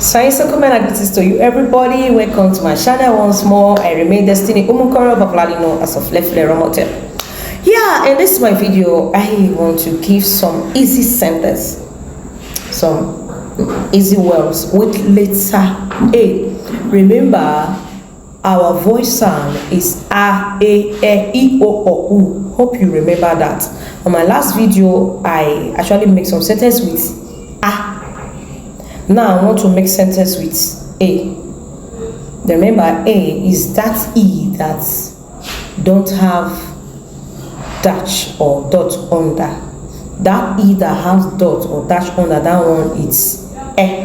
So Isoko and greetings to you everybody. Welcome to my channel once more. I remain Destiny Umukoro, popularly known as of Left Motel. Yeah, in this my video, I want to give some easy sentence, some easy words with letter A. Remember, our voice sound is A, E, I, O, O, U. Hope you remember that. On my last video, I actually make some sentence with A. Now I want to make sentence with A. Remember, A is that E that don't have dash or dot under. That E that has dot or dash under, that one is E.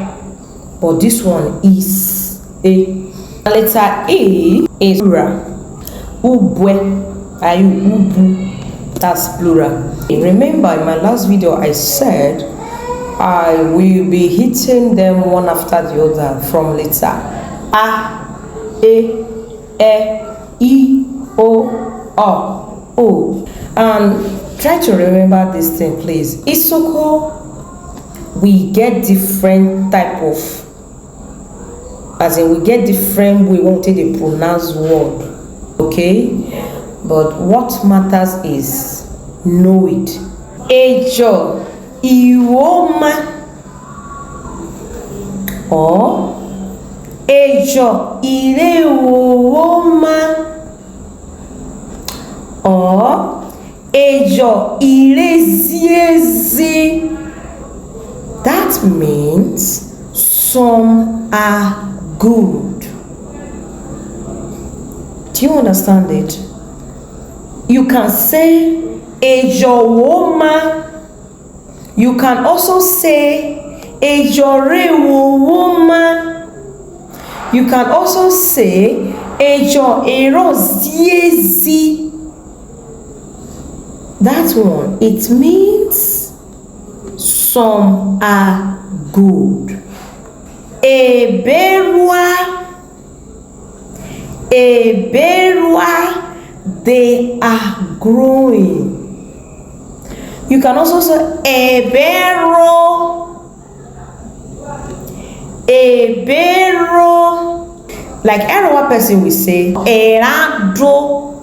But this one is A. Letter A is plural. Ubwe, ayu, ubu. That's plural. Remember, in my last video, I said I will be hitting them one after the other from letter A, E, I, O, O. And try to remember this thing, please. Isoko, we get different type of, as in we get different way when they pronounce word, okay? But what matters is know it. Ejo. Iwoma or ejo irewoma or ejo ireziezi. That means some are good. Do you understand it? You can say ejo woma. You can also say ejorewo woman. You can also say ejo eroziezi. That one, it means some are good. Eberwa, they are growing. You can also say ebero. Like every person will say erado.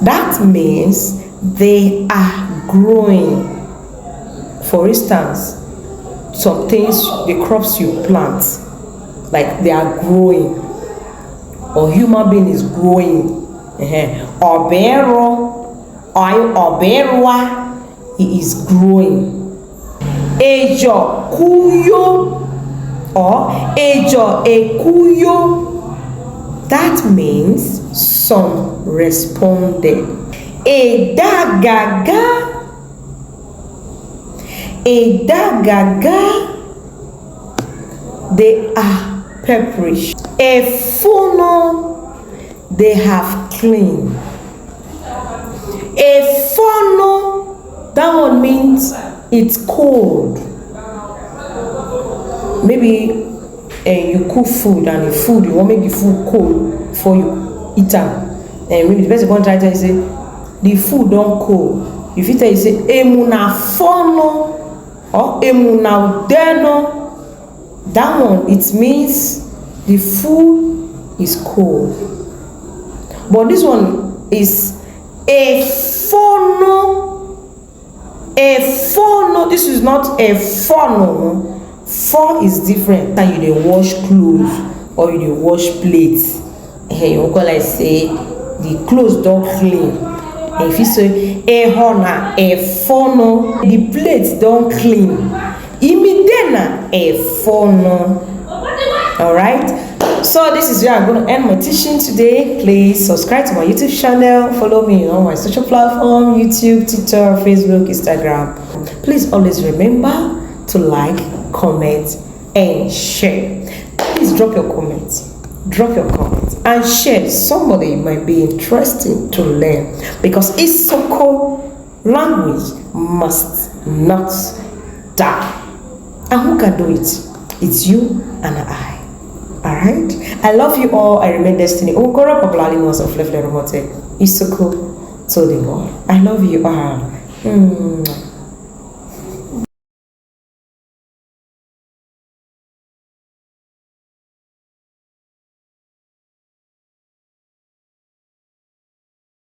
That means they are growing. For instance, some things, the crops you plant, like they are growing, or human being is growing. Obero. Oberwa, he is growing. Ejo kuyo or ejo ekuyo. That means some responded. Edagaga, they are pepperish. Efono, they have clean. A funnel, that one means it's cold. Maybe you cook food and the food, you want to make the food cold before you eat them. And maybe the person going to try to say, the food don't cold. If you tell you say, emuna funnel or emuna deno, that one, it means the food is cold. But this one is a funnel. This is not a funnel. For is different than you dey wash clothes or you dey wash plates. You go like say the clothes don't clean. If you say a honor, a funnel, the plates don't clean. Imidena a funnel. All right. So this is where I'm going to end my teaching today. Please subscribe to my YouTube channel. Follow me on my social platform, YouTube, Twitter, Facebook, Instagram. Please always remember to like, comment, and share. Please drop your comments. And share. Somebody might be interested to learn, because Isoko language must not die. And who can do it? It's you and I. Alright? I love you all. I remain Destiny Umukoro, popularly known as of Left Motel. Isoko to the world. I love you all.